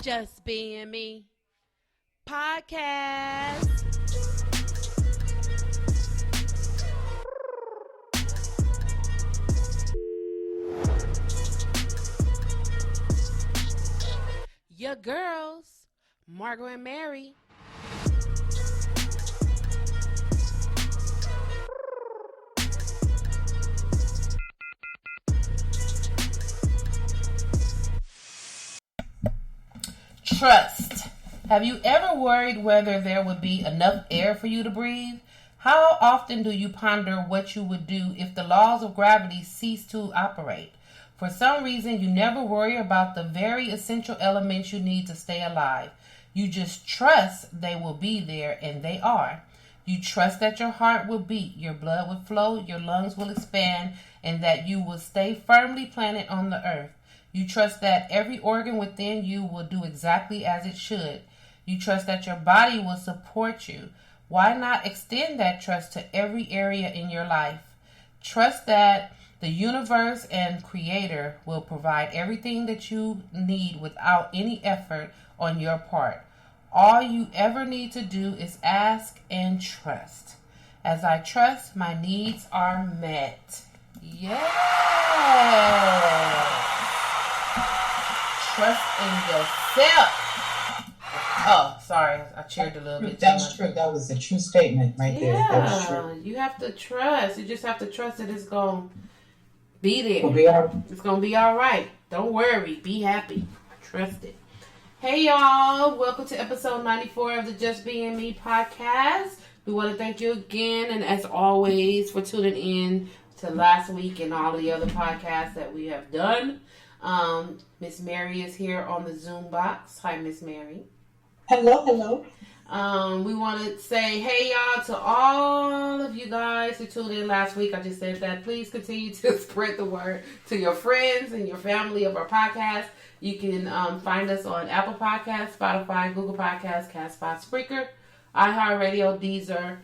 Just Being Me podcast. Your girls, Margot and Mary. Trust. Have you ever worried whether there would be enough air for you to breathe? How often do you ponder what you would do if the laws of gravity ceased to operate? For some reason, you never worry about the very essential elements you need to stay alive. You just trust they will be there, and they are. You trust that your heart will beat, your blood will flow, your lungs will expand, and that you will stay firmly planted on the earth. You trust that every organ within you will do exactly as it should. You trust that your body will support you. Why not extend that trust to every area in your life? Trust that the universe and Creator will provide everything that you need without any effort on your part. All you ever need to do is ask and trust. As I trust, my needs are met. Yes! Trust in yourself. Oh, sorry. I cheered a little bit. That's true. That was a true statement right there. Yeah, that was true. You have to trust. You just have to trust that it's going to be there. It's going to be all right. Don't worry. Be happy. Trust it. Hey, y'all. Welcome to episode 94 of the Just Being Me podcast. We want to thank you again, and as always, for tuning in to last week and all the other podcasts that we have done. Miss Mary is here on the Zoom box. Hi, Miss Mary. Hello. We want to say, hey, y'all, to all of you guys who tuned in last week. I just said that. Please continue to spread the word to your friends and your family of our podcast. You can find us on Apple Podcasts, Spotify, Google Podcasts, Castbox, Spreaker, iHeartRadio, Deezer,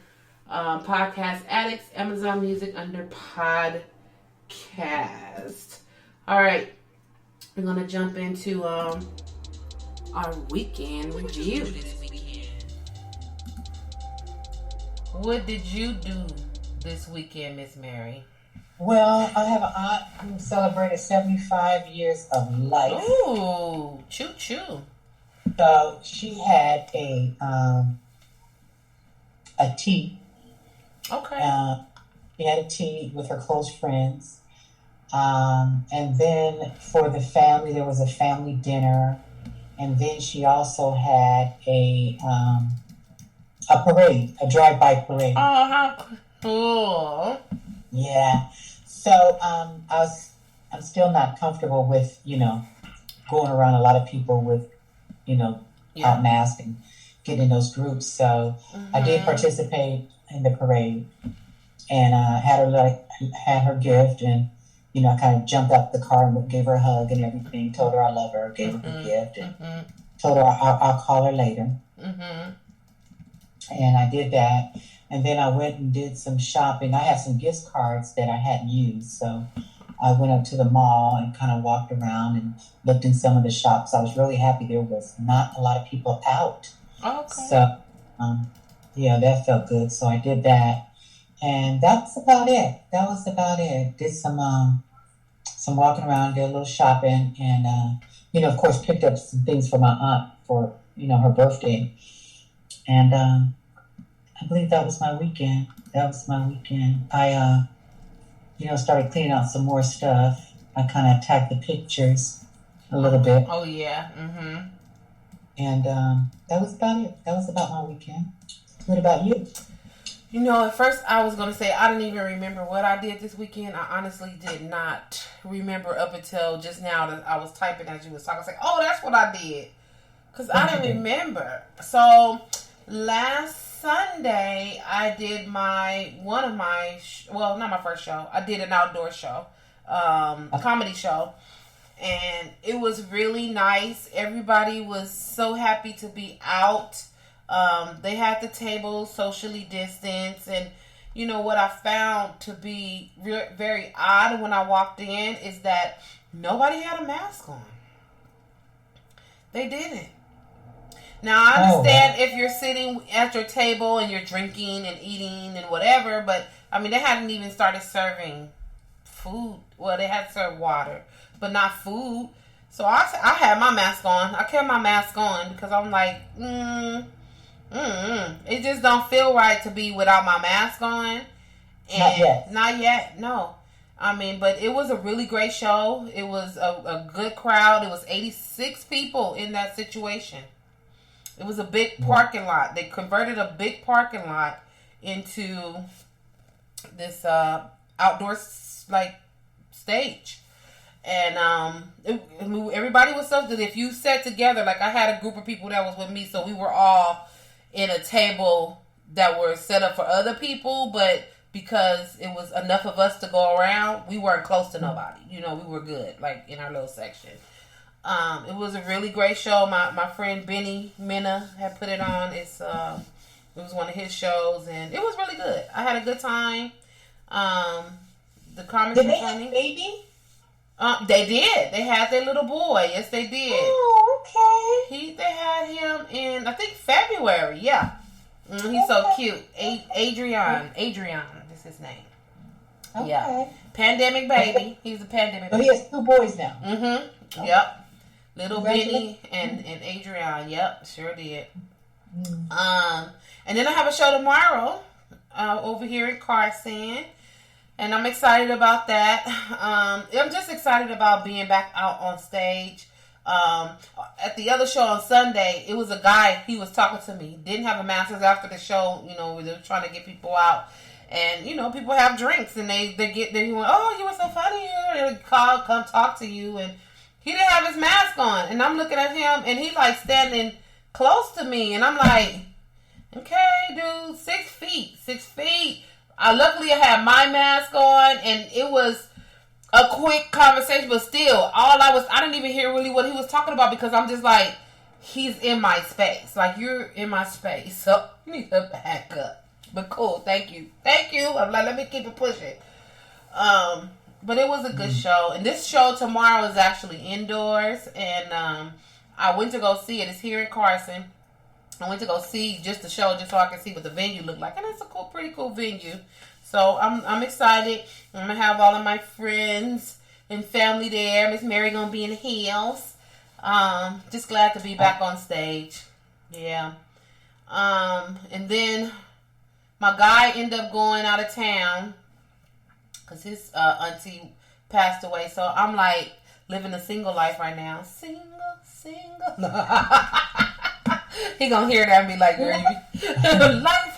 Podcast Addicts, Amazon Music under podcast. All right. We're going to jump into our weekend review this weekend. What did you do this weekend, Miss Mary? Well, I have an aunt who celebrated 75 years of life. Ooh, choo-choo. So she had a tea. Okay. She had a tea with her close friends. And then for the family, there was a family dinner. And then she also had a parade, a drive-by parade. Oh, how cool. Yeah. So I'm still not comfortable with, going around a lot of people with, out masked and getting in those groups. So I did participate in the parade and had her gift, and I kind of jumped out the car and gave her a hug and everything, told her I love her, gave her her gift, and told her I'll call her later. And I did that. And then I went and did some shopping. I had some gift cards that I hadn't used. So I went up to the mall and kind of walked around and looked in some of the shops. I was really happy there was not a lot of people out. Okay. So, that felt good. So I did that. And that's about it. Did some walking around, did a little shopping, and, of course, picked up some things for my aunt for, her birthday. And I believe that was my weekend. I, started cleaning out some more stuff. I kind of tagged the pictures a little bit. Oh, yeah. And that was about it. That was about my weekend. What about you? At first I was going to say I didn't even remember what I did this weekend. I honestly did not remember up until just now that I was typing as you was talking. I was like, oh, that's what I did. Because I didn't remember. So, last Sunday, I did not my first show. I did an outdoor show, a comedy show. And it was really nice. Everybody was so happy to be out. They had the tables socially distanced, and what I found to be very odd when I walked in is that nobody had a mask on. They didn't. Now, I understand if you're sitting at your table and you're drinking and eating and whatever, but, I mean, they hadn't even started serving food. Well, they had served water, but not food. So I had my mask on. I kept my mask on because I'm like, it just don't feel right to be without my mask on. And not yet, no. I mean, but it was a really great show. It was a good crowd. It was 86 people in that situation. It was a big parking lot. They converted a big parking lot into this outdoor stage. And everybody was so good. If you sat together, like I had a group of people that was with me, so we were all in a table that were set up for other people, but because it was enough of us to go around, we weren't close to nobody. You know, we were good, like in our little section. It was a really great show. My friend Benny Minna had put it on. It was one of his shows, and it was really good. I had a good time. The comics were funny. Have a baby? They did. They had their little boy. Yes, they did. Oh, okay. They had him in, I think, February. Yeah. He's so cute. Adrian is his name. Okay. Yeah. Pandemic baby. He's a pandemic baby. So he has 2 boys now. Mm-hmm. Yep. Little Benny and Adrian. Yep. Sure did. And then I have a show tomorrow over here in Carson. And I'm excited about that. I'm just excited about being back out on stage. At the other show on Sunday, it was a guy, he was talking to me. Didn't have a mask after the show, you know, they were trying to get people out. And, you know, people have drinks and they went, oh, you were so funny. They call, come talk to you. And he didn't have his mask on. And I'm looking at him and he like standing close to me. And I'm like, okay, dude, 6 feet. Luckily I had my mask on and it was a quick conversation, but still, I didn't even hear really what he was talking about because I'm just like, he's in my space. Like, you're in my space, so you need to back up. But cool, thank you. I'm like, let me keep it pushing. But it was a good show. And this show tomorrow is actually indoors, and I went to go see it. It's here in Carson. I went to go see just the show just so I can see what the venue looked like. And it's a pretty cool venue. So I'm excited. I'm going to have all of my friends and family there. Miss Mary going to be in the house. Just glad to be back on stage. Yeah. And then my guy ended up going out of town because his auntie passed away. So I'm like living a single life right now. Single. He gonna hear that and be like, girl, you life.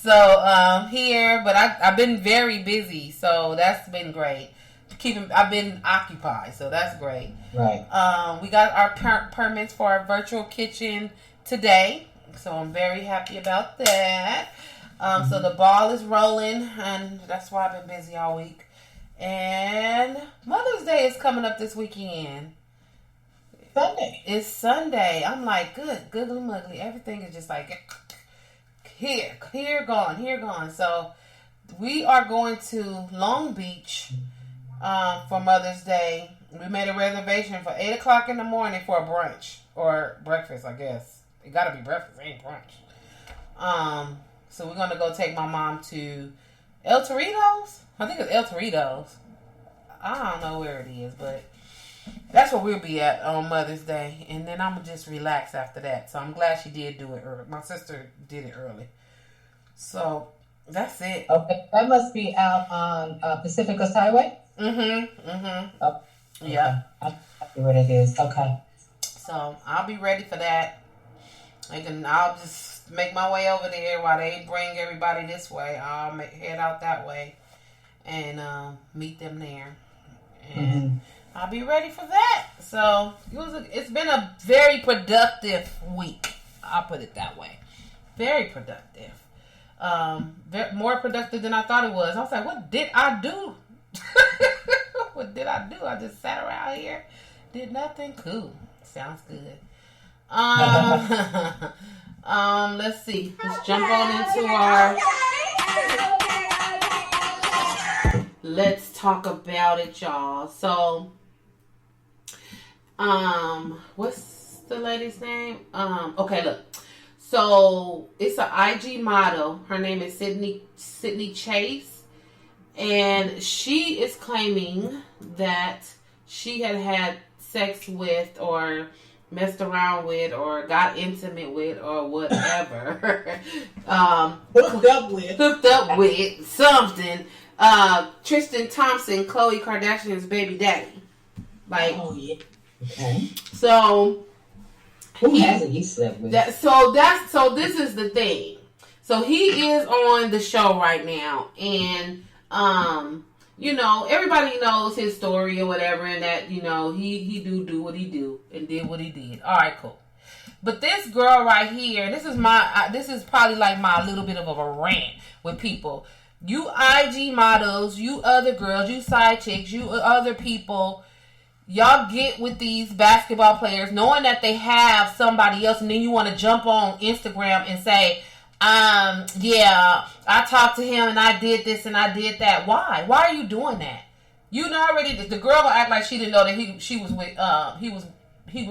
So here, but I've been very busy, so that's been great. I've been occupied, so that's great. Right. We got our permits for our virtual kitchen today, so I'm very happy about that. So the ball is rolling, and that's why I've been busy all week. And Mother's Day is coming up this weekend. Sunday. It's Sunday. I'm like, googly muggly. Everything is just like here, gone. So we are going to Long Beach for Mother's Day. We made a reservation for 8 o'clock in the morning for a brunch or breakfast, I guess. It got to be breakfast, it ain't brunch. So we're gonna go take my mom to El Torito's. I think it's El Torito's. I don't know where it is, but that's where we'll be at on Mother's Day. And then I'm going to just relax after that. So I'm glad she did do it early. My sister did it early. So that's it. Okay. That must be out on Pacific Coast Highway? Oh, okay. Yeah. I see what it is. Okay. So I'll be ready for that. I'll just make my way over there while they bring everybody this way. I'll head out that way and meet them there. And I'll be ready for that. So it's been a very productive week. I'll put it that way. Very productive. More productive than I thought it was. I was like, what did I do? What did I do? I just sat around here, did nothing. Cool. Sounds good. Let's see. Let's jump on into our. Let's talk about it, y'all. So What's the lady's name? Okay, look. So it's an IG model. Her name is Sydney Chase, and she is claiming that she had sex with or messed around with or got intimate with or whatever. Hooked up with something. Tristan Thompson, Khloe Kardashian's baby daddy. Like, oh yeah. Okay. So who hasn't he slept with? So this is the thing. So he is on the show right now, and you know, everybody knows his story or whatever, and that, you know, he do what he do and did what he did. All right, cool. But this girl right here, this is probably like my little bit of a rant with people. You IG models, you other girls, you side chicks, you other people, y'all get with these basketball players knowing that they have somebody else, and then you want to jump on Instagram and say, yeah, I talked to him and I did this and I did that. Why? Why are you doing that? You know already. The girl will act like she didn't know that he was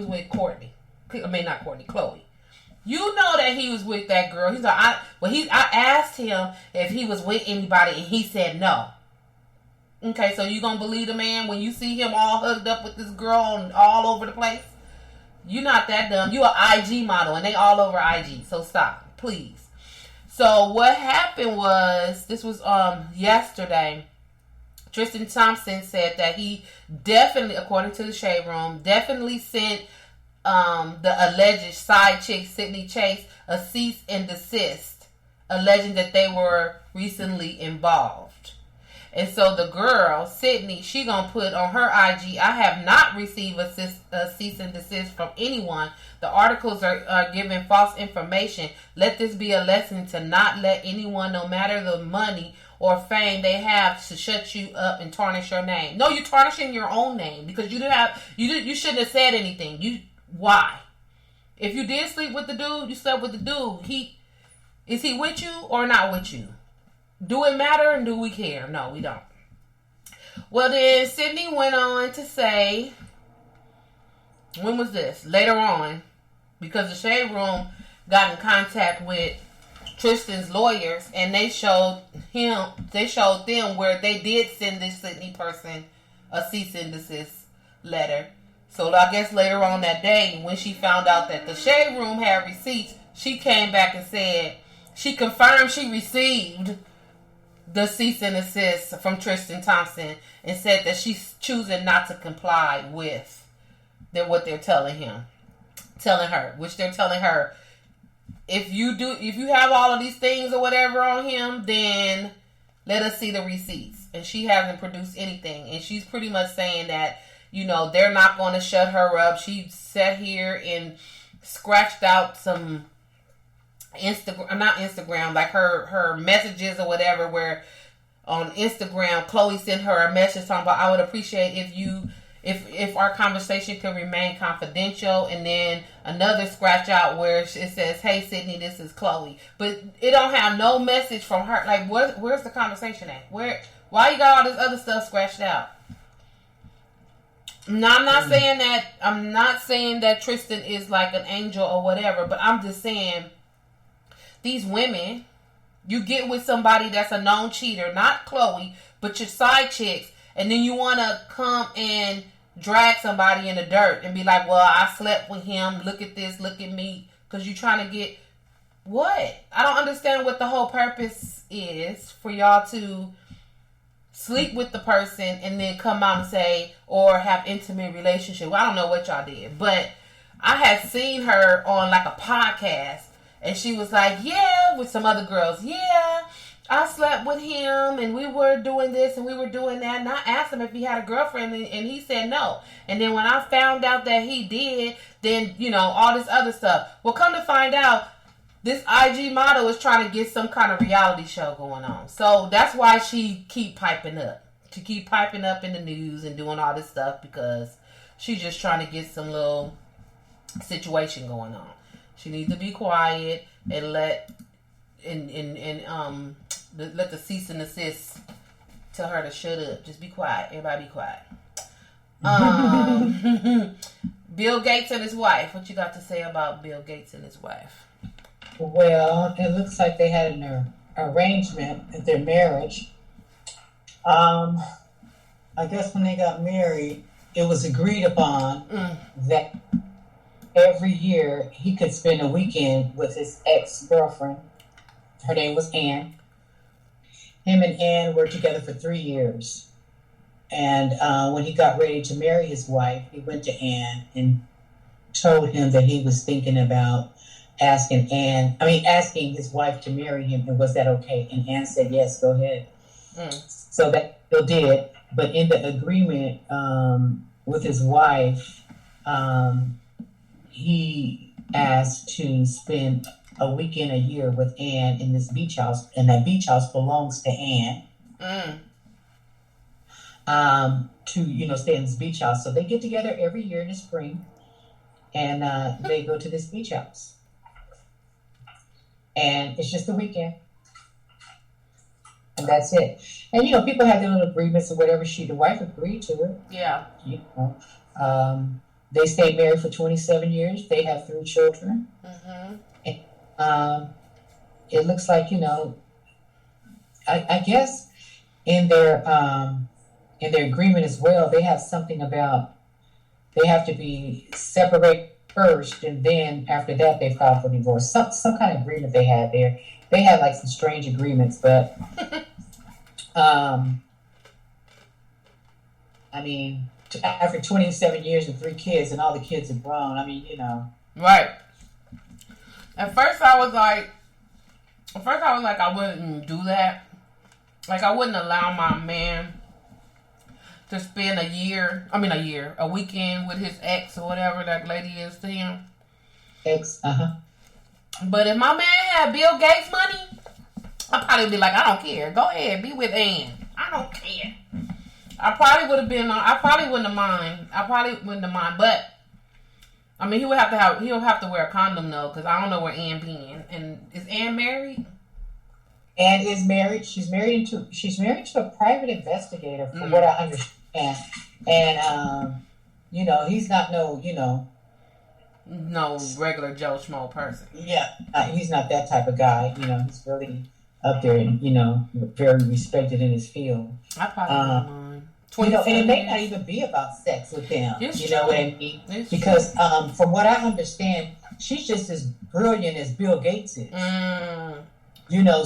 with Courtney. I mean, not Courtney, Khloe. You know that he was with that girl. He's like, I asked him if he was with anybody, and he said no. Okay, so you gonna believe the man when you see him all hooked up with this girl all over the place? You're not that dumb. You an IG model, and they all over IG. So stop, please. So what happened was, this was yesterday. Tristan Thompson said that he definitely, according to the Shade Room, definitely sent the alleged side chick Sydney Chase a cease and desist, alleging that they were recently involved. And so the girl, Sydney, she gonna put on her IG, I have not received a cease and desist from anyone. The articles are giving false information. Let this be a lesson to not let anyone, no matter the money or fame they have, to shut you up and tarnish your name. No, you're tarnishing your own name because you shouldn't have said anything. Why? If you did sleep with the dude, you slept with the dude. Is he with you or not with you? Do it matter and do we care? No, we don't. Well, then Sydney went on to say, when was this? Later on, because the Shade Room got in contact with Tristan's lawyers, and they showed them where they did send this Sydney person a cease and desist letter. So I guess later on that day, when she found out that the Shade Room had receipts, she came back and said she confirmed she received the cease and desist from Tristan Thompson, and said that she's choosing not to comply with what they're telling her, which they're telling her, if you have all of these things or whatever on him, then let us see the receipts. And she hasn't produced anything, and she's pretty much saying that, you know, they're not going to shut her up. She sat here and scratched out some Instagram, like her messages or whatever, where on Instagram, Khloe sent her a message talking about, I would appreciate if our conversation could remain confidential, and then another scratch out where it says, hey Sydney, this is Khloe, but it don't have no message from her. Like, where's the conversation at? Why you got all this other stuff scratched out? Now, I'm not saying that Tristan is like an angel or whatever, but I'm just saying, these women, you get with somebody that's a known cheater, not Khloe, but your side chicks, and then you want to come and drag somebody in the dirt and be like, well, I slept with him, look at this, look at me, because you're trying to get what? I don't understand what the whole purpose is for y'all to sleep with the person and then come out and say, or have intimate relationship. Well, I don't know what y'all did, but I had seen her on like a podcast, and she was like, yeah, with some other girls, yeah, I slept with him, and we were doing this, and we were doing that, and I asked him if he had a girlfriend, and he said no. And then when I found out that he did, then, you know, all this other stuff. Well, come to find out, this IG model is trying to get some kind of reality show going on. So that's why she keep piping up. She keep piping up in the news and doing all this stuff, because she's just trying to get some little situation going on. She needs to be quiet and let the cease and desist tell her to shut up. Just be quiet. Everybody be quiet. Bill Gates and his wife. What you got to say about Bill Gates and his wife? Well, it looks like they had an arrangement at their marriage. I guess when they got married, it was agreed upon that every year he could spend a weekend with his ex-girlfriend. Her name was Anne. Him and Anne were together for 3 years. And when he got ready to marry his wife, he went to Anne and told him that he was thinking about asking his wife to marry him, and was that okay? And Anne said, yes, go ahead. So that Bill did. But in the agreement with his wife, he asked to spend a weekend a year with Anne in this beach house, and that beach house belongs to Anne. To stay in this beach house. So they get together every year in the spring, and they go to this beach house. And it's just a weekend. And that's it. And, people have their little agreements or whatever. The wife agreed to it. Yeah. They stayed married for 27 years. They have 3 children. And, it looks like, I guess in their agreement as well, they have something about they have to be separated first, and then after that they file for divorce. Some kind of agreement they had there. They had like some strange agreements, but after 27 years and 3 kids, and all the kids are grown, Right. At first I was like, I wouldn't do that. Like, I wouldn't allow my man to spend a weekend with his ex or whatever that lady is to him. But if my man had Bill Gates money, I'd probably be like, I don't care. Go ahead, be with Ann. I don't care. I probably wouldn't have mind. But he'll have to wear a condom though, because I don't know where Ann been. And is Ann married? Ann is married. She's married to a private investigator, from what I understand. And he's not no regular Joe Schmo person. Yeah, he's not that type of guy. He's really up there and very respected in his field. I probably don't mind. And it may not even be about sex with them. It's know what I mean? Because from what I understand, she's just as brilliant as Bill Gates is.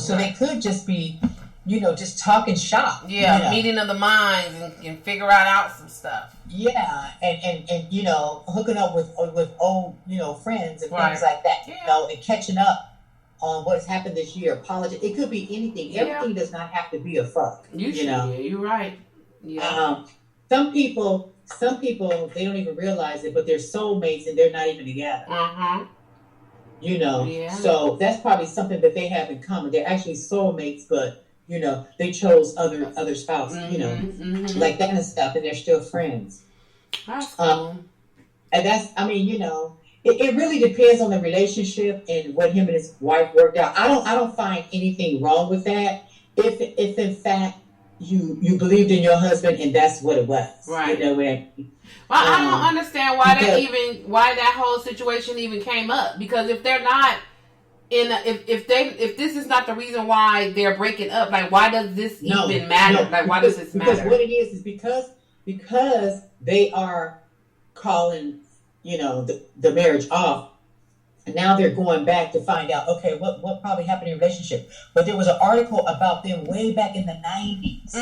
So they could just be, just talking shop. Yeah, meeting of the minds and figure out some stuff. Yeah, and hooking up with old, friends and things like that. Yeah. And catching up on what has happened this year. Apologize. It could be anything. Yeah. Everything does not have to be a fuck. Yeah, you're right. Yeah. Some people they don't even realize it, but they're soulmates and they're not even together. Yeah. So that's probably something that they have in common. They're actually soulmates, but they chose other spouse, like that and stuff, and they're still friends. That's cool. And that's, it really depends on the relationship and what him and his wife worked out. I don't find anything wrong with that. If in fact you believed in your husband and that's what it was, right? Well, I don't understand why that whole situation even came up, because if they're not if this is not the reason why they're breaking up, like, why does this even matter? Like, why does this matter? Because what it is because they are calling, the marriage off. And now they're going back to find out, okay, what probably happened in a relationship. But there was an article about them way back in the 90s.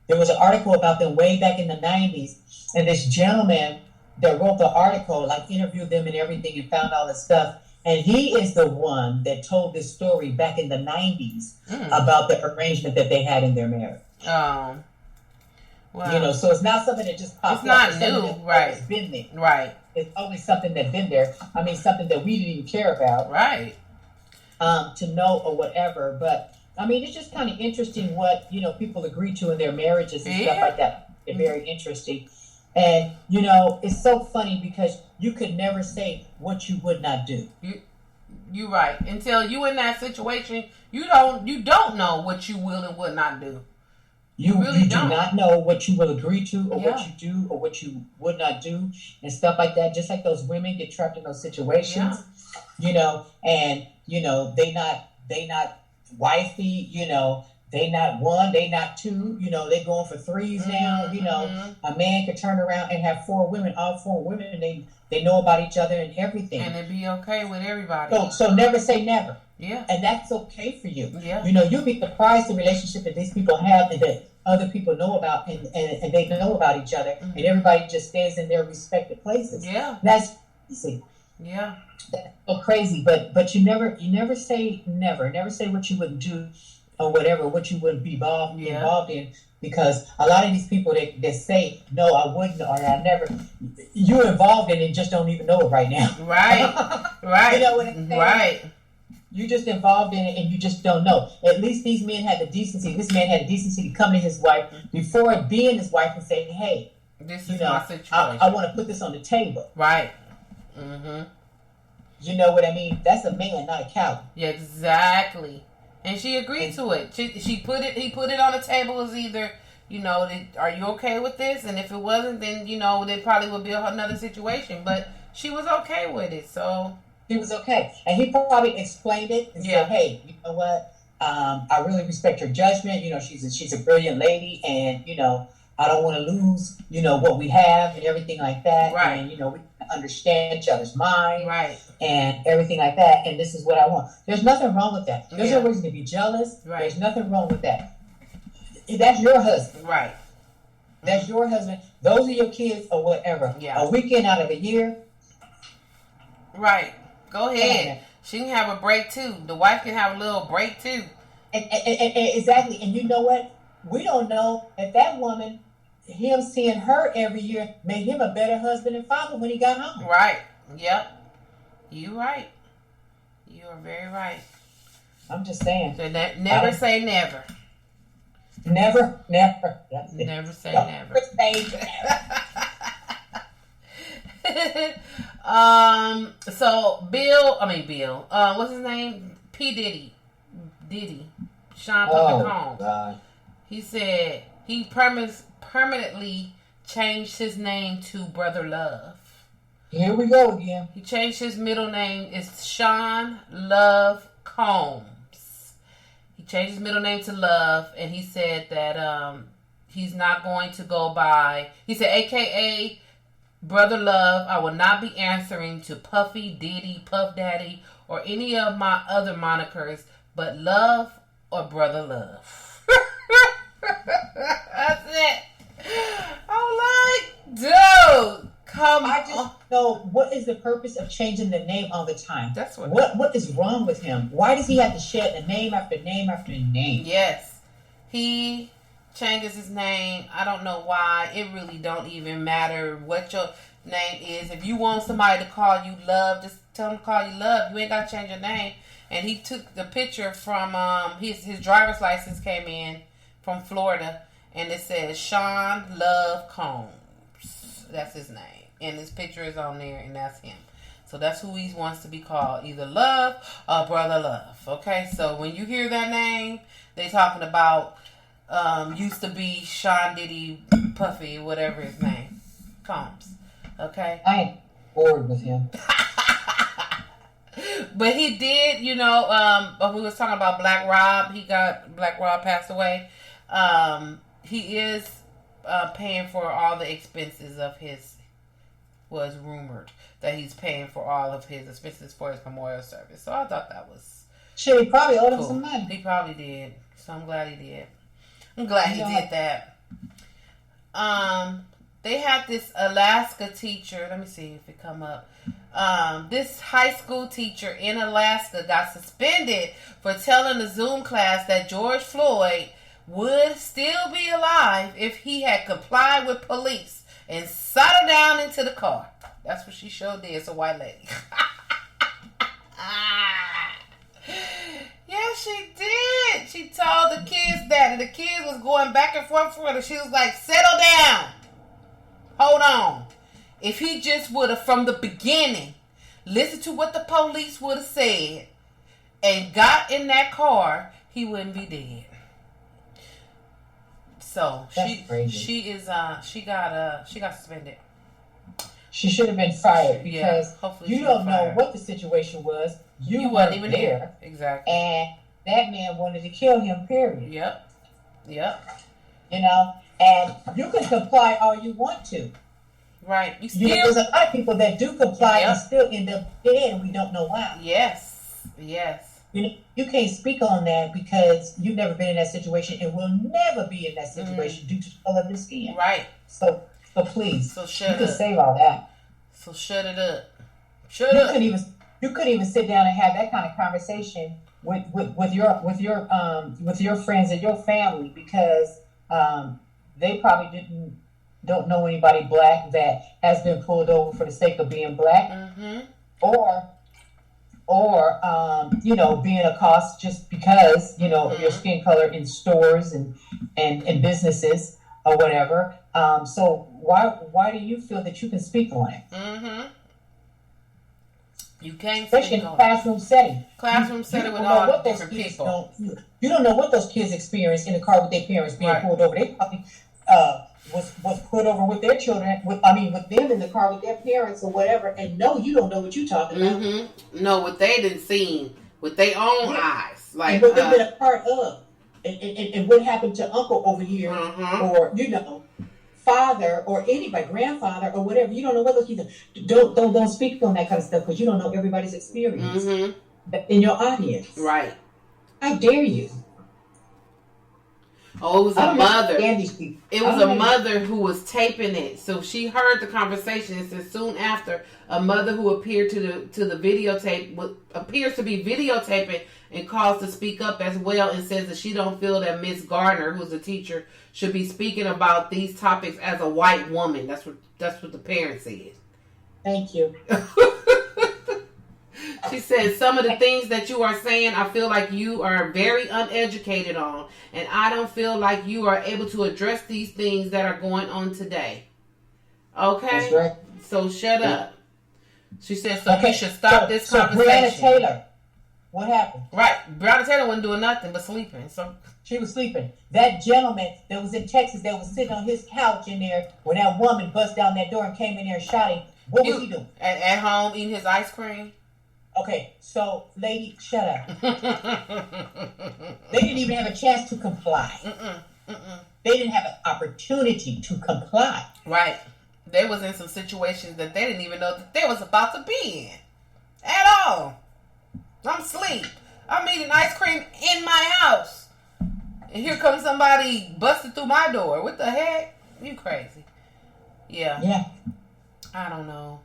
There was an article about them way back in the 90s. And this gentleman that wrote the article, like, interviewed them and everything and found all this stuff. And he is the one that told this story back in the 90s about the arrangement that they had in their marriage. Oh. Wow. So it's not something that just popped up. It's not new, right? It's been there. Right. It's always something that's been there. Something that we didn't even care about. Right. To know or whatever. But, it's just kind of interesting what, people agree to in their marriages and stuff like that. It's very interesting. And, it's so funny because you could never say what you would not do. You're right. Until you in that situation, you don't know what you will and would not do. You really do don't. not know what you will agree to or what you do or what you would not do and stuff like that. Just like those women get trapped in those situations, and they not wifey, they not one, they not two, they going for threes now. A man could turn around and have four women, all four women, they know about each other and everything. And it be okay with everybody. So never say never. Yeah. And that's okay for you. Yeah. You'll be surprised the relationship that these people have and that other people know about and they know about each other, and everybody just stays in their respective places. Yeah. That's easy. Yeah. That's so crazy. But you never say never. Never say what you wouldn't do or whatever, what you wouldn't be involved in. Because a lot of these people that say, no, I wouldn't, or I never, you're involved in it and just don't even know it right now. Right. Right. You know what I'm saying? Right. You're just involved in it and you just don't know. At least these men had the decency. This man had the decency to come to his wife before being his wife and say, hey, this is my situation. I want to put this on the table. Right. Mm-hmm. You know what I mean? That's a man, not a coward. Yeah, exactly. And she agreed to it. He put it on the table as either, are you okay with this? And if it wasn't, then, there probably would be another situation. But she was okay with it, so. He was okay. And he probably explained it and said, hey, you know what? I really respect her judgment. She's a brilliant lady, and, I don't want to lose, what we have and everything like that. Right. And, we understand each other's mind. Right. And everything like that. And this is what I want. There's nothing wrong with that. There's no reason to be jealous. Right. There's nothing wrong with that. That's your husband. Right. That's your husband. Those are your kids or whatever. Yeah. A weekend out of a year. Right. Go ahead. She can have a break too. The wife can have a little break too. And exactly. And you know what? We don't know if that woman, him seeing her every year, made him a better husband and father when he got home. Right. Yep. You right. You are very right. I'm just saying. So never say never. Never. Never say never. So Bill, what's his name? P. Diddy, Sean Puffy Combs. God. He said he permanently changed his name to Brother Love. Here we go again. He changed his middle name. It's Sean Love Combs. He changed his middle name to Love, and he said that he's not going to go by. He said, AKA Brother Love. I will not be answering to Puffy, Diddy, Puff Daddy, or any of my other monikers, but Love or Brother Love. That's it. I'm like, dude. I just know, what is the purpose of changing the name all the time? That's what is wrong with him? Why does he have to shed a name after name after name? Yes. He changes his name. I don't know why. It really don't even matter what your name is. If you want somebody to call you Love, just tell them to call you Love. You ain't got to change your name. And he took the picture from his driver's license came in from Florida, and it says Sean Love Combs. That's his name. And his picture is on there, and that's him. So that's who he wants to be called, either Love or Brother Love. Okay, so when you hear that name, they talking about used to be Sean Diddy Puffy, whatever his name, Combs. Okay? I ain't bored with him. But he did, when we was talking about Black Rob, Black Rob passed away. He is paying for all the expenses of was rumored that he's paying for all of his expenses for his memorial service. So I thought that was Shit, he probably owed him cool. some money. He probably did. So I'm glad he did. I'm glad he did that. They had this Alaska teacher. Let me see if it come up. This high school teacher in Alaska got suspended for telling the Zoom class that George Floyd would still be alive if he had complied with police and sat her down into the car. That's what she showed did. It's a white lady. Yeah, she did. She told the kids that, and the kids was going back and forth for her. She was like, settle down. Hold on. If he just would have, from the beginning, listened to what the police would have said and got in that car, he wouldn't be dead. So That's crazy. she got suspended. She should have been fired because hopefully you don't know what the situation was. You weren't even there. Exactly. And that man wanted to kill him, period. Yep. You know, and you can comply all you want to. Right. There's a lot of people that do comply and still end up dead, and we don't know why. Yes. You can't speak on that because you've never been in that situation and will never be in that situation due to the color of your skin. Right. So please, shut you up. can save all that. So shut it up. You couldn't even sit down and have that kind of conversation with your friends and your family because they probably don't know anybody black that has been pulled over for the sake of being black, or being accosted just because of your skin color in stores and businesses or whatever. So why do you feel that you can speak on it? You can't, especially in a classroom setting. With all different people. You don't know what those kids experience in the car with their parents being pulled over. They probably was put over with their children. With them in the car with their parents or whatever. And no, you don't know what you're talking about. No, what they didn't see with their own eyes, like and what they've been a part of, and what happened to Uncle over here, or father or anybody, grandfather or whatever. You don't know what those kids are. Don't speak on that kind of stuff because you don't know everybody's experience in your audience. Right. How dare you? Oh, it was a mother. It was a mother who was taping it. So she heard the conversation and said soon after, a mother who appeared to the videotape appears to be videotaping and calls to speak up as well and says that she don't feel that Miss Gardner, who's a teacher, should be speaking about these topics as a white woman. That's what the parent said. Thank you. She said, some of the things that you are saying, I feel like you are very uneducated on. And I don't feel like you are able to address these things that are going on today. Okay? That's right. So shut up. She said, you should stop this conversation. Breonna Taylor, what happened? Right. Breonna Taylor wasn't doing nothing but sleeping. So she was sleeping. That gentleman that was in Texas that was sitting on his couch in there when that woman bust down that door and came in there and shot him, what was he doing? At home eating his ice cream. Okay, so lady, shut up. They didn't even have a chance to comply. They didn't have an opportunity to comply. Right. They was in some situations that they didn't even know that they was about to be in. At all. I'm asleep. I'm eating ice cream in my house. And here comes somebody busting through my door. What the heck? You crazy. Yeah. I don't know.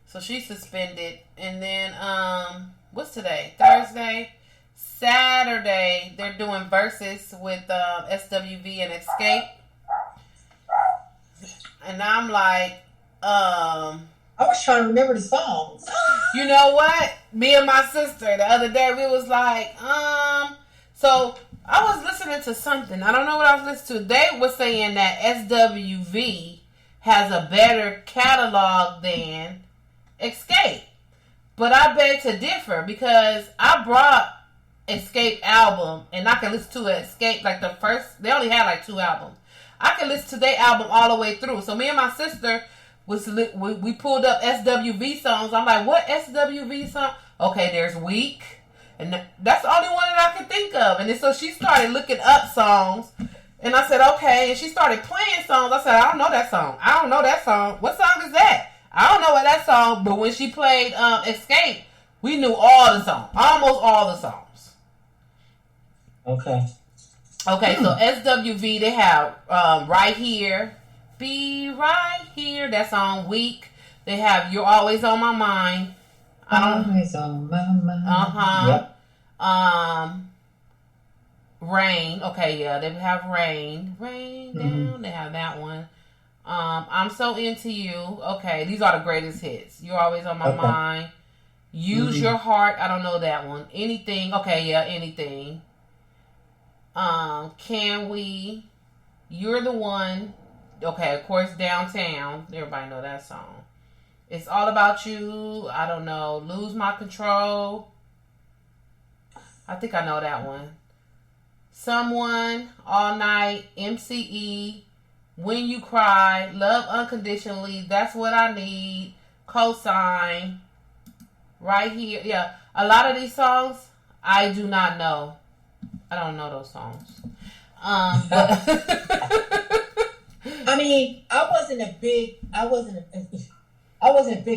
So she's suspended. And then, what's today? Thursday? Saturday, they're doing verses with SWV and Escape. And I'm like, I was trying to remember the songs. You know what? Me and my sister, the other day, we was like, so I was listening to something. I don't know what I was listening to. They were saying that SWV has a better catalog than Escape. But I beg to differ because I brought Escape album and I can listen to Escape like the first. They only had like 2 albums. I can listen to their album all the way through. So me and my sister we pulled up SWV songs. I'm like, what SWV song? Okay, there's Weak, and that's the only one that I could think of. And then so she started looking up songs, and I said, okay. And she started playing songs. I said, I don't know that song. I don't know that song. What song is that? I don't know what that song. But when she played Escape, we knew all the songs, almost all the songs. Okay, so SWV, they have Right Here, Be Right Here. That song, Weak. They have You're Always on My Mind. Always on my mind. Yep. Rain. Okay, yeah, they have Rain. Rain down. They have that one. I'm So Into You. Okay, these are the greatest hits. You're Always on My Mind. Use Your Heart. I don't know that one. Anything. Okay, yeah, Anything. Can We? You're the One. Okay, of course, Downtown. Everybody know that song. It's All About You. I don't know. Lose My Control. I think I know that one. Someone, All Night, MCE, When You Cry, Love Unconditionally, That's What I Need, Cosign, Right Here. Yeah, a lot of these songs I do not know. I don't know those songs. But I mean, I wasn't a big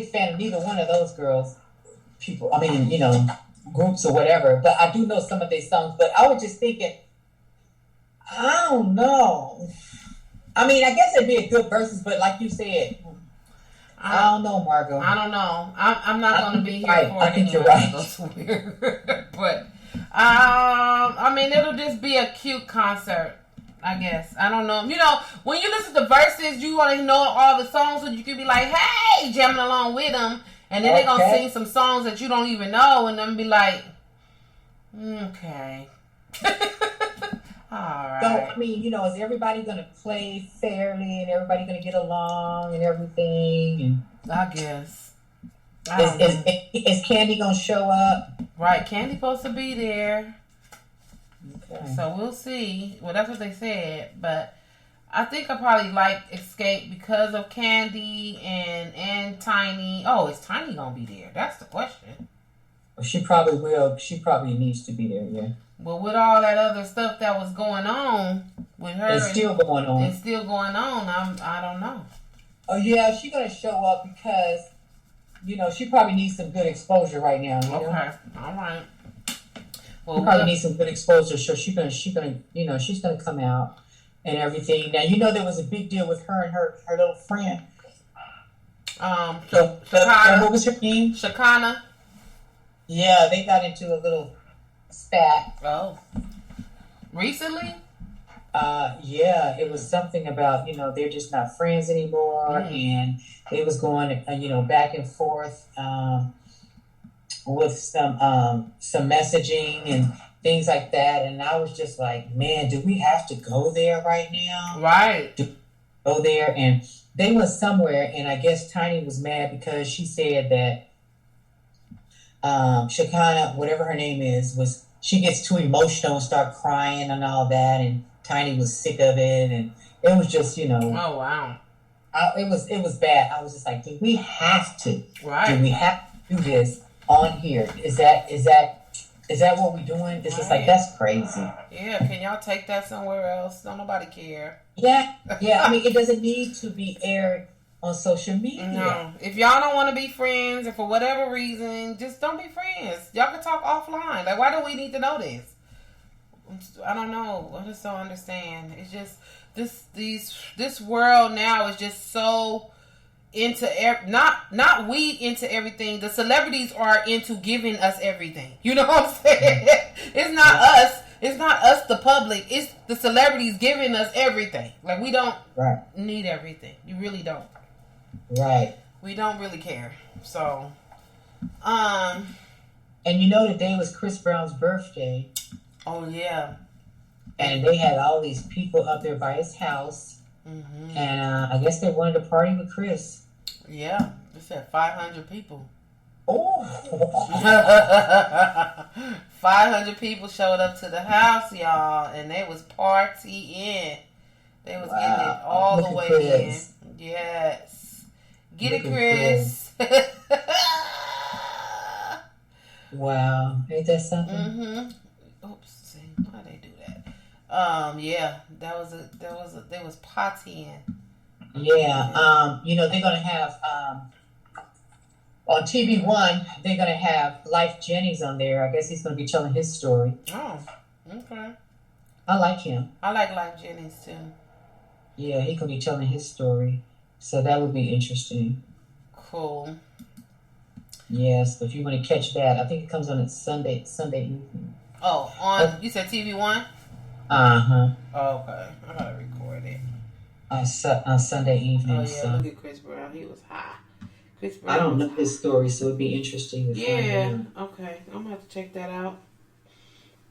fan of neither one of those girls. People, I mean, groups or whatever. But I do know some of their songs. But I was just thinking, I don't know. I mean, I guess it'd be a good versus, but like you said, I don't know, Margot. I don't know. I'm not going to be here right. for it. I think you're right. But I mean, it'll just be a cute concert, I guess. I don't know. When you listen to verses, you want to know all the songs, so you can be like, hey, jamming along with them. And then they're going to sing some songs that you don't even know, and then be like, okay. All right. So, I mean, is everybody going to play fairly and everybody going to get along and everything? And I guess. Is Candy going to show up? Right. Candy's supposed to be there. Okay. So we'll see. Well, that's what they said. But I think I probably like Escape because of Candy and Tiny. Oh, is Tiny going to be there? That's the question. Well, she probably will. She probably needs to be there, yeah. But with all that other stuff that was going on with her, it's still going on. It's still going on. I don't know. Oh yeah, she's gonna show up because she probably needs some good exposure right now. Okay, all right. Well, she probably needs some good exposure, so she's gonna come out and everything. Now there was a big deal with her and her little friend. Shakana. What was her name? Shakana. Yeah, they got into a little spat. Oh. Recently? Yeah, it was something about, they're just not friends anymore. And it was going, back and forth, with some messaging and things like that. And I was just like, man, do we have to go there right now? Right. Go there. And they went somewhere, and I guess Tiny was mad because she said that, Shakana, whatever her name is, she gets too emotional and start crying and all that, and Tiny was sick of it, and it was just, Oh wow. It was bad. I was just like, do we have to? Right. Do we have to do this on here? Is that what we're doing? It's just like, that's crazy. Yeah, can y'all take that somewhere else? Don't nobody care. Yeah. I mean, it doesn't need to be aired on social media. No. If y'all don't want to be friends, and for whatever reason, just don't be friends. Y'all can talk offline. Like, why do we need to know this? I don't know. I just don't understand. It's just this world now is just so into not we into everything. The celebrities are into giving us everything. You know what I'm saying? It's not us. It's not us, the public. It's the celebrities giving us everything. Like, we don't need everything. You really don't. Right. We don't really care. So, and today was Chris Brown's birthday. Oh yeah. And they had all these people up there by his house, and I guess they wanted to party with Chris. Yeah, they said 500 people. Oh. 500 people showed up to the house, y'all, and they was partying. They was getting it all the way in. Yes. Get it, Chris. Wow. Ain't that something? Oops. See, why they do that? Yeah, they was partying. Yeah. They're gonna have on TV One. They're gonna have Life Jennings on there. I guess he's gonna be telling his story. Oh, okay. I like him. I like Life Jennings too. Yeah, he's gonna be telling his story, so that would be interesting. Cool. Yes, if you want to catch that, I think it comes on at Sunday evening. Oh, you said TV One? Oh, okay. I gotta record it. On Sunday evening. Oh yeah, look at Chris Brown. He was high. Chris Brown. I don't know his story, so it'd be interesting to find out. Okay. I'm gonna have to check that out.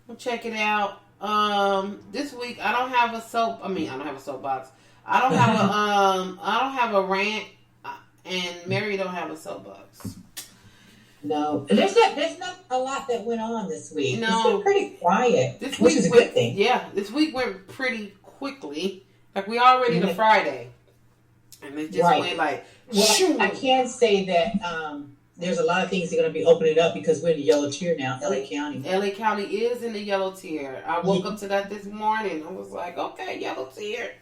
I'll check it out. This week I don't have a soap. I don't have a soapbox. I don't have a I don't have a rant, and Mary don't have a soapbox. No, there's not a lot that went on this week. It's been No, pretty quiet, this which week is a went. good thing. Yeah, this week went pretty quickly. Like we already to Friday, and it just Right. went like. Well, shoo. I can say that there's a lot of things that are going to be opening up because we're in the yellow tier now, LA County. LA County is in the yellow tier. I woke up to that this morning. I was like, okay, yellow tier.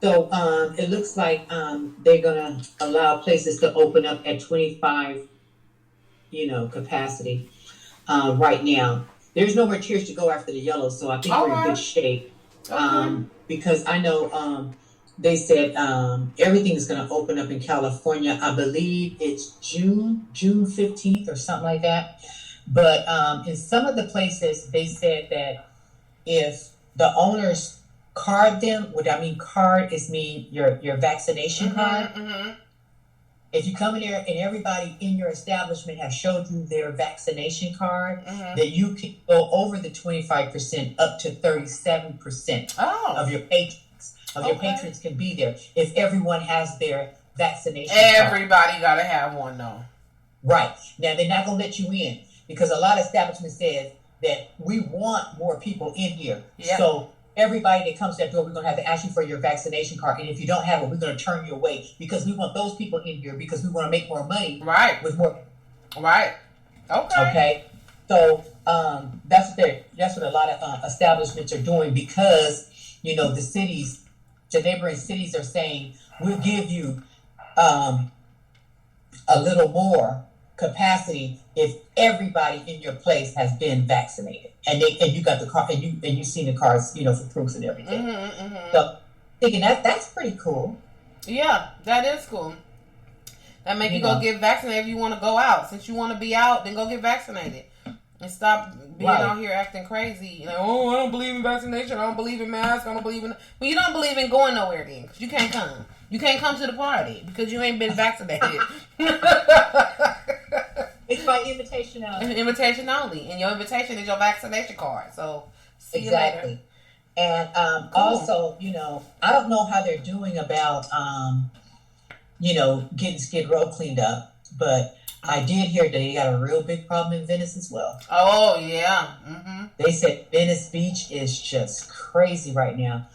So it looks like they're going to allow places to open up at 25, capacity right now. There's no more tiers to go after the yellow, so I think we're in good shape. Okay. Because I know they said everything is going to open up in California. I believe it's June 15th or something like that. But in some of the places, they said that if the owners card them, what I mean card is your vaccination card. Mm-hmm. If you come in there and everybody in your establishment has showed you their vaccination card, that you can go over the 25% up to 37% of your patrons. Your patrons can be there if everyone has their vaccination card. Everybody got to have one, though. Right. Now, they're not going to let you in because a lot of establishments says that we want more people in here. Yeah. So everybody that comes to that door, we're going to have to ask you for your vaccination card. And if you don't have it, we're going to turn you away because we want those people in here because we want to make more money. Right. With more. Right. Okay. So that's what a lot of establishments are doing because, the cities, the neighboring cities are saying, we'll give you a little more capacity if everybody in your place has been vaccinated and you got the card and you've seen the cards for proofs and everything. So thinking that's pretty cool. Yeah, that is cool. That make you go get vaccinated if you want to go out. Since you want to be out, then go get vaccinated and stop being out here acting crazy. Oh, I don't believe in vaccination. I don't believe in masks. I don't believe in. Well, you don't believe in going nowhere then because you can't come. You can't come to the party because you ain't been vaccinated. It's by invitation only. Invitation only. And your invitation is your vaccination card. So, see you later. And also, I don't know how they're doing about, getting Skid Row cleaned up. But I did hear that they got a real big problem in Venice as well. Oh, yeah. Mm-hmm. They said Venice Beach is just crazy right now.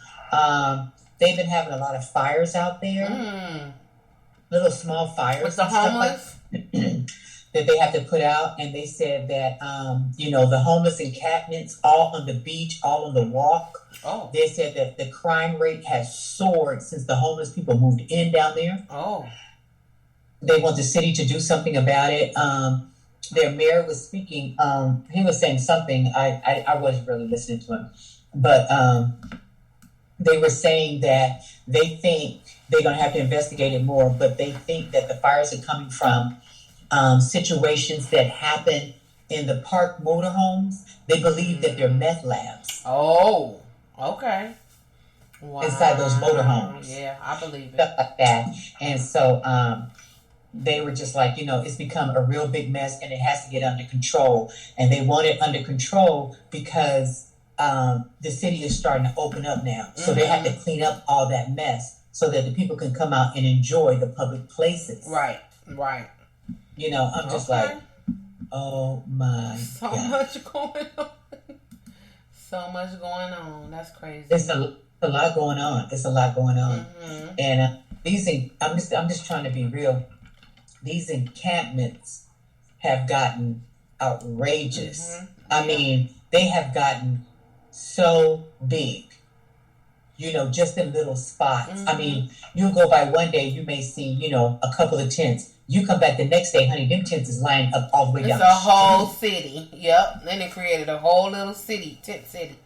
They've been having a lot of fires out there. Little small fires. With the homeless? That they have to put out. And they said that, the homeless encampments all on the beach, all on the walk. Oh. They said that the crime rate has soared since the homeless people moved in down there. Oh. They want the city to do something about it. Their mayor was speaking. He was saying something. I wasn't really listening to him. But they were saying that they think they're going to have to investigate it more, but they think that the fires are coming from situations that happen in the park motorhomes. They believe that they're meth labs. Oh, okay. Wow. Inside those motorhomes. Yeah, I believe it. Stuff like that. And so they were just like, it's become a real big mess and it has to get under control. And they want it under control because the city is starting to open up now. So they have to clean up all that mess so that the people can come out and enjoy the public places. Right. I'm just like, oh my so God. much going on. So much going on. That's crazy. It's a lot going on. And I'm just trying to be real. These encampments have gotten outrageous. I mean, they have gotten so big. Just in little spots. I mean, you go by one day, you may see, a couple of tents. You come back the next day, honey, them tents is lined up all the way down. It's a whole city. Yep. Then they created a whole little city, tent city.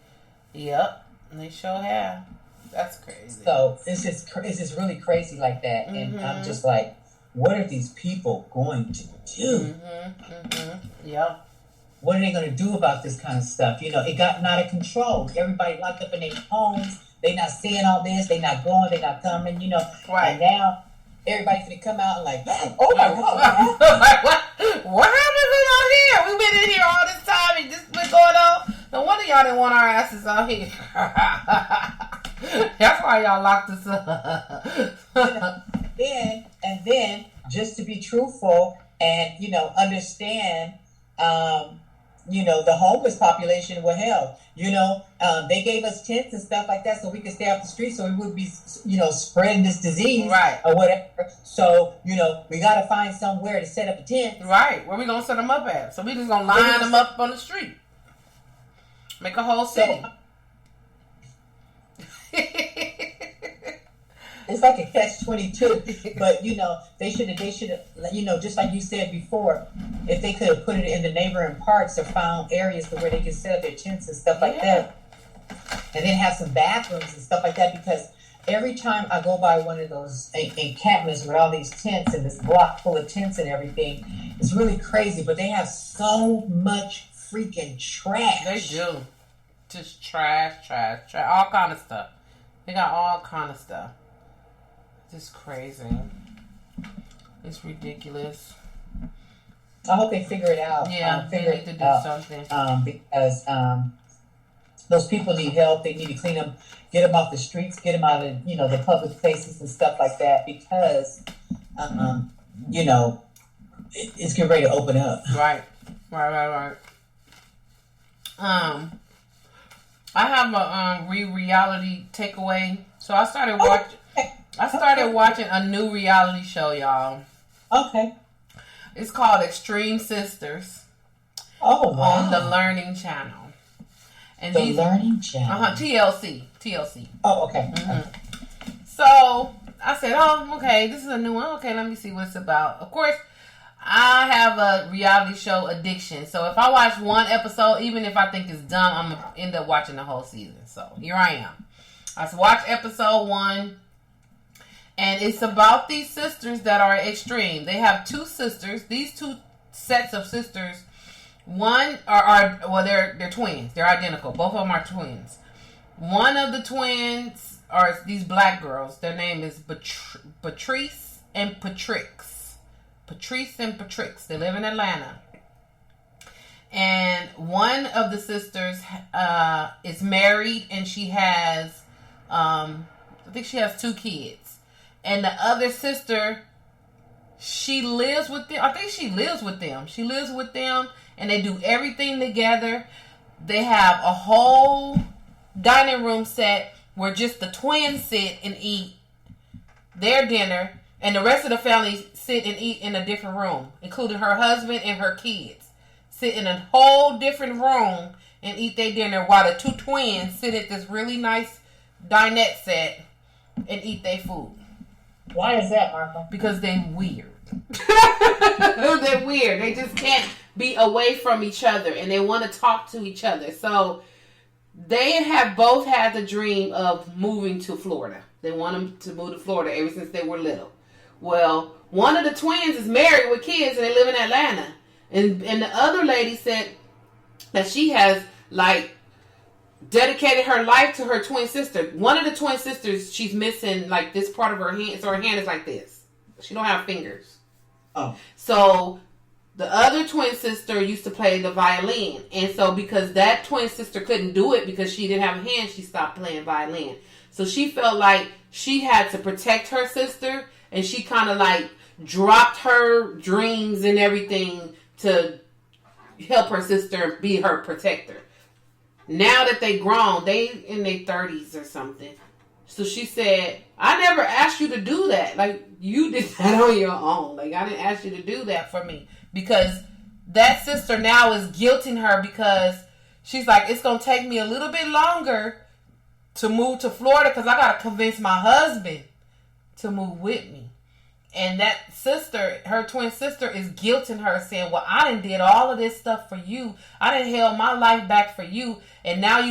Yep. And they sure have. That's crazy. So it's just really crazy like that. And I'm just like, what are these people going to do? Yep. What are they going to do about this kind of stuff? It got out of control. Everybody locked up in their homes. They not seeing all this. They not going. They not coming. Right. And now everybody's gonna come out and like, oh my God, what happened out here? We've been in here all this time and this been going on. No wonder y'all didn't want our asses out here. That's why y'all locked us up. And then, just to be truthful, and, understand, the homeless population. Well, hell, they gave us tents and stuff like that so we could stay off the street, so we would be, spreading this disease, right, or whatever. So, we got to find somewhere to set up a tent. Right. Where we going to set them up at? So we just going to line them up on the street. Make a whole city. It's like a catch-22, but they should have, just like you said before, if they could have put it in the neighboring parks or found areas where they could set up their tents and stuff like that, and then have some bathrooms and stuff like that. Because every time I go by one of those encampments with all these tents and this block full of tents and everything, it's really crazy. But they have so much freaking trash. They do, just trash, all kind of stuff. They got all kind of stuff. Just crazy. It's ridiculous. I hope they figure it out. Yeah, they need to do something. Because those people need help. They need to clean them, get them off the streets, get them out of the public places and stuff like that. Because it's getting ready to open up. Right. I have a Re-Reality Take-awa. So I started watching. I started watching a new reality show, y'all. Okay. It's called Extreme Sisters. Oh, wow. On the Learning Channel. And Learning Channel. TLC. Oh, okay. Mm-hmm. So I said, okay, this is a new one. Okay, let me see what it's about. Of course, I have a reality show addiction. So if I watch one episode, even if I think it's dumb, I'm going to end up watching the whole season. So here I am. I watched episode 1. And it's about these sisters that are extreme. They have 2 sisters. These 2 sets of sisters, they're twins. They're identical. Both of them are twins. One of the twins are these black girls. Their name is Patrice and Patrix. Patrice and Patrix. They live in Atlanta. And one of the sisters is married, and she has, I think she has 2 kids. And the other sister, she lives with them. I think she lives with them. She lives with them, and they do everything together. They have a whole dining room set where just the twins sit and eat their dinner, and the rest of the family sit and eat in a different room, including her husband and her kids. Sit in a whole different room and eat their dinner while the 2 twins sit at this really nice dinette set and eat their food. Why is that, Margot? Because they're weird. They're weird. They just can't be away from each other, and they want to talk to each other. So they have both had the dream of moving to Florida. They want them to move to Florida ever since they were little. Well, one of the twins is married with kids, and they live in Atlanta. And the other lady said that she has, dedicated her life to her twin sister. One of the twin sisters, she's missing, this part of her hand. So her hand is like this. She don't have fingers. Oh. So the other twin sister used to play the violin. And so because that twin sister couldn't do it because she didn't have a hand, she stopped playing violin. So she felt like she had to protect her sister. And she kind of dropped her dreams and everything to help her sister be her protector. Now that they grown, they in their 30s or something. So she said, I never asked you to do that. You did that on your own. I didn't ask you to do that for me. Because that sister now is guilting her because she's like, it's going to take me a little bit longer to move to Florida because I got to convince my husband to move with me. And that sister, her twin sister, is guilting her, saying, well, I done did all of this stuff for you. I done held my life back for you. And now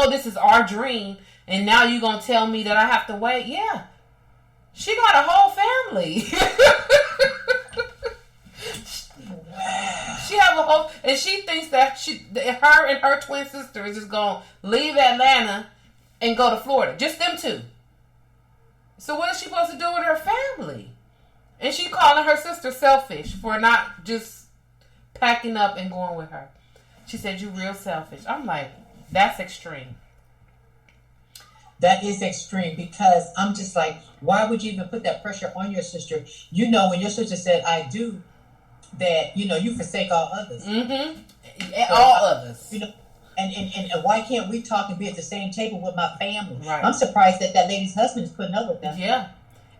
this is our dream. And now you're going to tell me that I have to wait? Yeah. She got a whole family. She have a whole, and she thinks that her and her twin sister is just going to leave Atlanta and go to Florida. Just them 2. So what is she supposed to do with her family? And she calling her sister selfish for not just packing up and going with her. She said, you real selfish. I'm like, that's extreme. That is extreme because I'm just like, why would you even put that pressure on your sister? When your sister said, I do, that, you forsake all others. Mm-hmm. All others. And why can't we talk and be at the same table with my family? Right. I'm surprised that lady's husband is putting up with them. Yeah.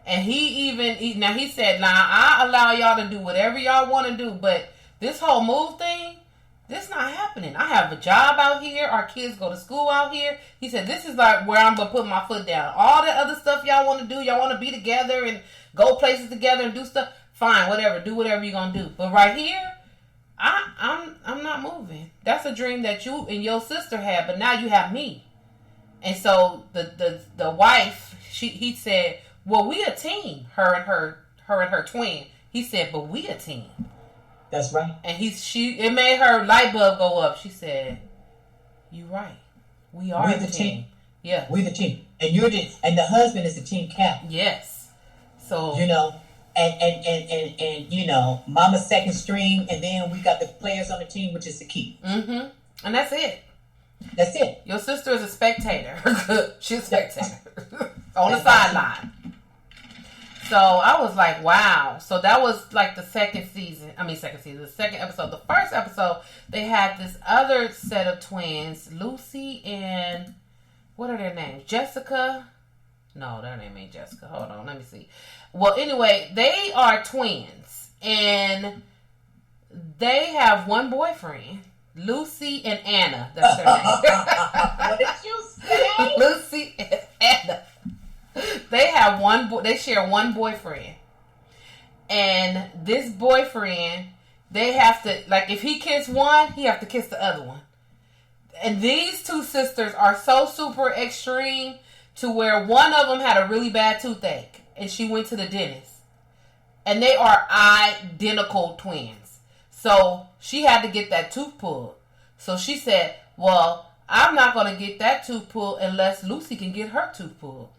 And he said, now I allow y'all to do whatever y'all want to do, but this whole move thing, this not happening. I have a job out here. Our kids go to school out here. He said, this is like where I'm going to put my foot down. All the other stuff y'all want to do, y'all want to be together and go places together and do stuff, fine, whatever. Do whatever you're going to do. But right here, I'm not moving. That's a dream that you and your sister had, but now you have me. And so the wife, he said, well, we a team. Her and her twin. He said, but we a team. That's right. And it made her light bulb go up. She said, "You right. We're the team. Yeah, we're the team, and and the husband is the team captain. Yes. So and Mama's second string, and then we got the players on the team, which is the key. Mm-hmm. And that's it. That's it. Your sister is a spectator. She's a spectator on the sideline. So I was like, wow. So that was like the second episode. The first episode, they had this other set of twins, Lucy and, what are their names? Jessica? No, their name ain't Jessica. Hold on, let me see. Well, anyway, they are twins. And they have one boyfriend. Lucy and Anna. That's their name. What did you say? Lucy and Anna. They have they share one boyfriend. And this boyfriend, they have to, like, if he kiss one, he have to kiss the other one. And these two sisters are so super extreme to where one of them had a really bad toothache and she went to the dentist. And they are identical twins. So she had to get that tooth pulled. So she said, well, I'm not going to get that tooth pulled unless Lucy can get her tooth pulled.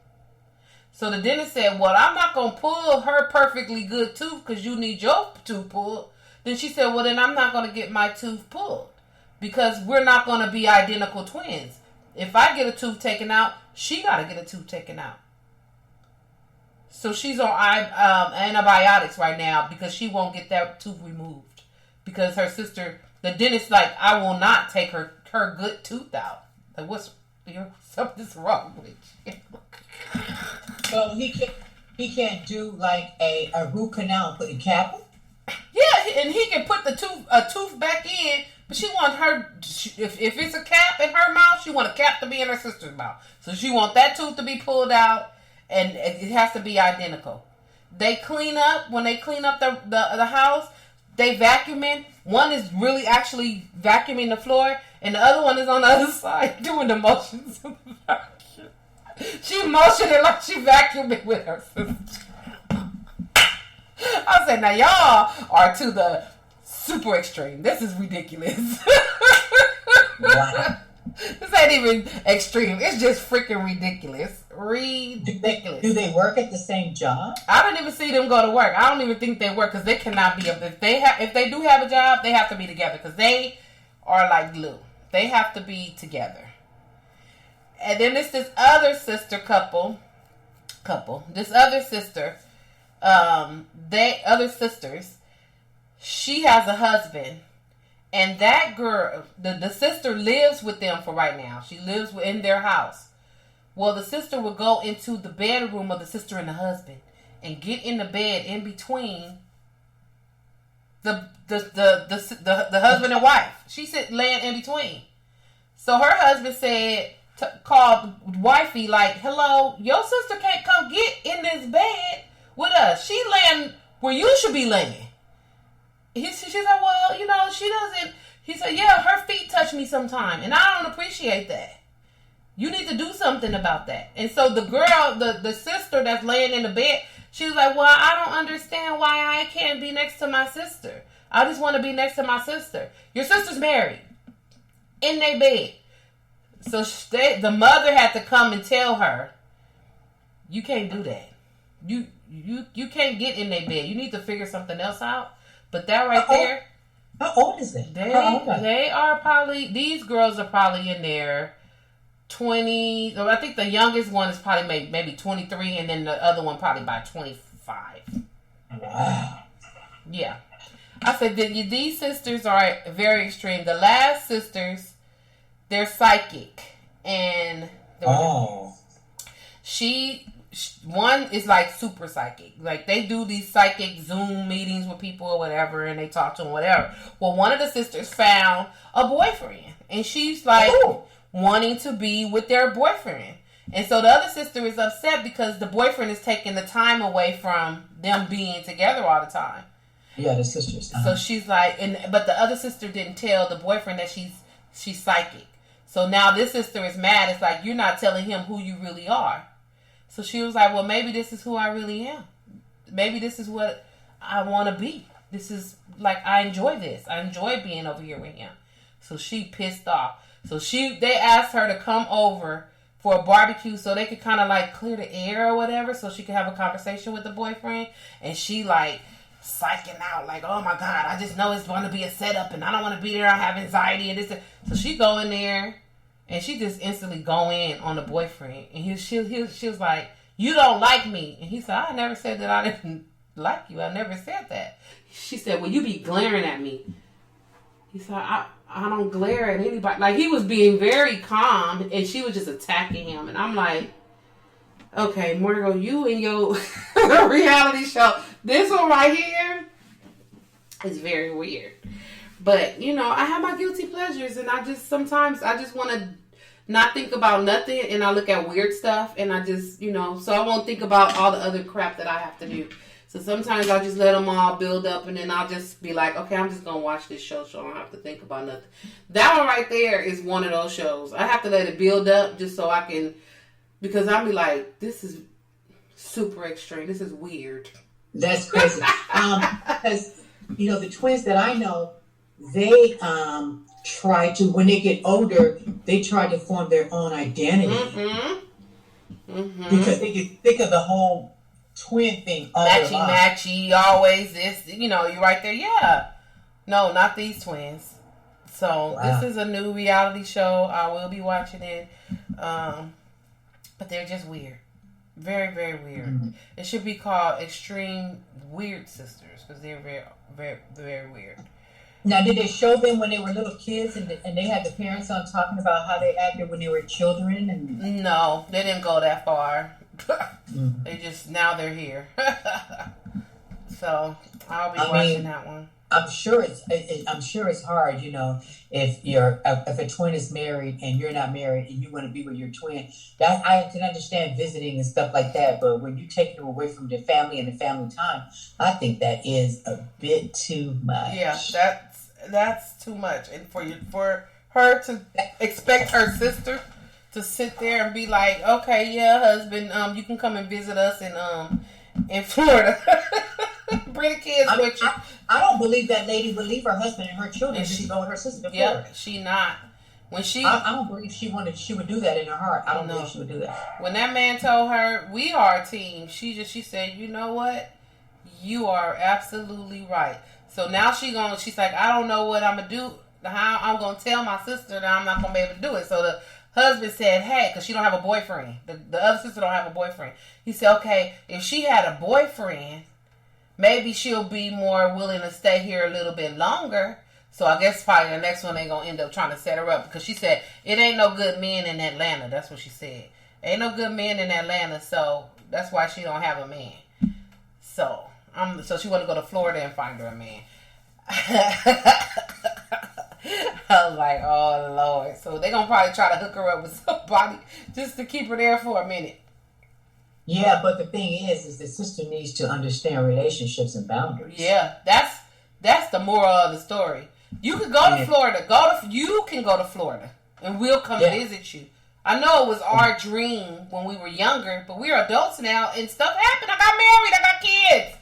So the dentist said, well, I'm not going to pull her perfectly good tooth because you need your tooth pulled. Then she said, well, then I'm not going to get my tooth pulled because we're not going to be identical twins. If I get a tooth taken out, she got to get a tooth taken out. So she's on antibiotics right now because she won't get that tooth removed. Because her sister, the dentist, like, I will not take her good tooth out. Like, something's wrong with you. So he can't do like a root canal and put a cap? Yeah, and he can put a tooth back in, but she wants her, if it's a cap in her mouth, she want a cap to be in her sister's mouth. So she want that tooth to be pulled out, and it has to be identical. They clean up, when they clean up the house, they vacuuming. One is really actually vacuuming the floor, and the other one is on the other side doing the motions of the vacuum. She motioning like she vacuuming with her sister. I said, now y'all are to the super extreme. This is ridiculous. Wow. This ain't even extreme. It's just freaking ridiculous. Ridiculous. Do they work at the same job? I don't even see them go to work. I don't even think they work because they cannot be. If they do have a job, they have to be together because they are like glue. They have to be together. And then there's this other sister couple. This other sister. Other sisters. She has a husband. And that girl, the sister lives with them for right now. She lives in their house. Well, the sister would go into the bedroom of the sister and the husband and get in the bed in between the husband and wife. She said laying in between. So her husband said, called wifey like, hello, your sister can't come get in this bed with us. She laying where you should be laying. She said, well, she doesn't. He said, yeah, her feet touch me sometime, and I don't appreciate that. You need to do something about that. And so the girl, the sister that's laying in the bed, she was like, well, I don't understand why I can't be next to my sister. I just want to be next to my sister. Your sister's married. In their bed. So the mother had to come and tell her, you can't do that. You can't get in their bed. You need to figure something else out. But that right there. How old is it? They are probably, these girls are probably in their 20s. I think the youngest one is probably maybe 23, and then the other one probably by 25. Wow. Yeah. I said that these sisters are very extreme. The last sisters, they're psychic, and one is like super psychic. Like they do these psychic Zoom meetings with people or whatever, and they talk to them, whatever. Well, one of the sisters found a boyfriend, and she's like wanting to be with their boyfriend. And so the other sister is upset because the boyfriend is taking the time away from them being together all the time. Yeah, the sisters. So she's like, but the other sister didn't tell the boyfriend that she's psychic. So now this sister is mad. It's like, you're not telling him who you really are. So she was like, well, maybe this is who I really am. Maybe this is what I want to be. This is like, I enjoy this. I enjoy being over here with him. So she pissed off. So they asked her to come over for a barbecue so they could kind of like clear the air or whatever, so she could have a conversation with the boyfriend. And she like psyching out like, oh my God, I just know it's going to be a setup and I don't want to be there. I have anxiety and this. So she go in there and she just instantly go in on the boyfriend. And she was like, you don't like me. And he said, I never said that I didn't like you. I never said that. She said, well, you be glaring at me. He said, I don't glare at anybody. Like, he was being very calm, and she was just attacking him. And I'm like, okay, Margot, you and your reality show, this one right here is very weird. But, you know, I have my guilty pleasures, and sometimes I just want to not think about nothing, and I look at weird stuff, and I just, you know, so I won't think about all the other crap that I have to do. So sometimes I'll just let them all build up, and then I'll just be like, okay, I'm just going to watch this show, so I don't have to think about nothing. That one right there is one of those shows. I have to let it build up just so I can, because I'll be like, this is super extreme. This is weird. That's crazy. Because, you know, the twins that I know, they try to, when they get older, they try to form their own identity. Because they get sick of the whole twin thing. Matchy, always this, you know, you right there. Yeah. No, not these twins. So This is a new reality show. I will be watching it. But they're just weird. Very, very weird. Mm-hmm. It should be called Extreme Weird Sisters because they're very, very, very weird. Now, did they show them when they were little kids and they had the parents on talking about how they acted when they were children? And no, they didn't go that far. They just, now they're here. So I'll be watching that one. I'm sure it's hard, you know, if a twin is married and you're not married and you want to be with your twin. That I can understand visiting and stuff like that, but when you take them away from their family and the family time, I think that is a bit too much. Yeah, that's too much, and for her to expect her sister to sit there and be like, okay, yeah, husband, you can come and visit us in Florida. Bring the kids with you. I don't believe that lady would leave her husband and her children just to go with her sister to Florida. Yeah, she not. I don't believe she would do that in her heart. I don't believe she would do that. When that man told her, we are a team, she said, you know what? You are absolutely right. So now she's like, I don't know what I'm going to do, how I'm going to tell my sister that I'm not going to be able to do it. So the husband said, hey, because she don't have a boyfriend. The other sister don't have a boyfriend. He said, okay, if she had a boyfriend, maybe she'll be more willing to stay here a little bit longer. So I guess probably the next one they going to end up trying to set her up. Because she said, it ain't no good men in Atlanta. That's what she said. Ain't no good men in Atlanta. So that's why she don't have a man. So she want to go to Florida and find her a man. I was like, oh, Lord. So they going to probably try to hook her up with somebody just to keep her there for a minute. Yeah, but the thing is the sister needs to understand relationships and boundaries. Yeah, that's the moral of the story. You could go to Florida. You can go to Florida, and we'll come visit you. I know it was our dream when we were younger, but we're adults now, and stuff happened. I got married. I got kids.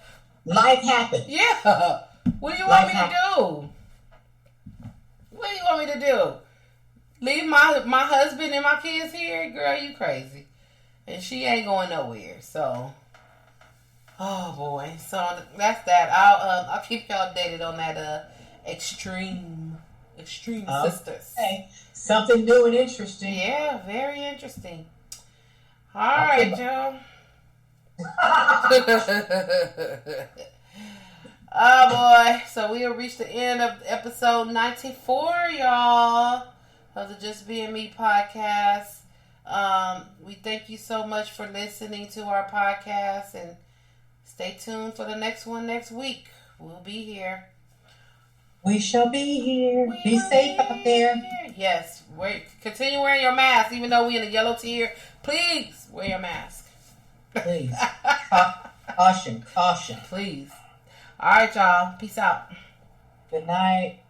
Life happened. Yeah. What do you want me to do? What do you want me to do? Leave my husband and my kids here? Girl, you crazy. And she ain't going nowhere. So, oh boy. So that's that. I'll keep y'all updated on that extreme sisters. Okay. Something new and interesting. Yeah, very interesting. All right, y'all. Oh boy. So we have reached the end of episode 94, y'all. Of the Just Being Me podcast. We thank you so much for listening to our podcast, and stay tuned for the next one next week. We'll be here. We shall be here. Be safe out there. Yes. Continue wearing your mask, even though we're in a yellow tier. Please wear your mask. Please. Caution. Please. All right, y'all. Peace out. Good night.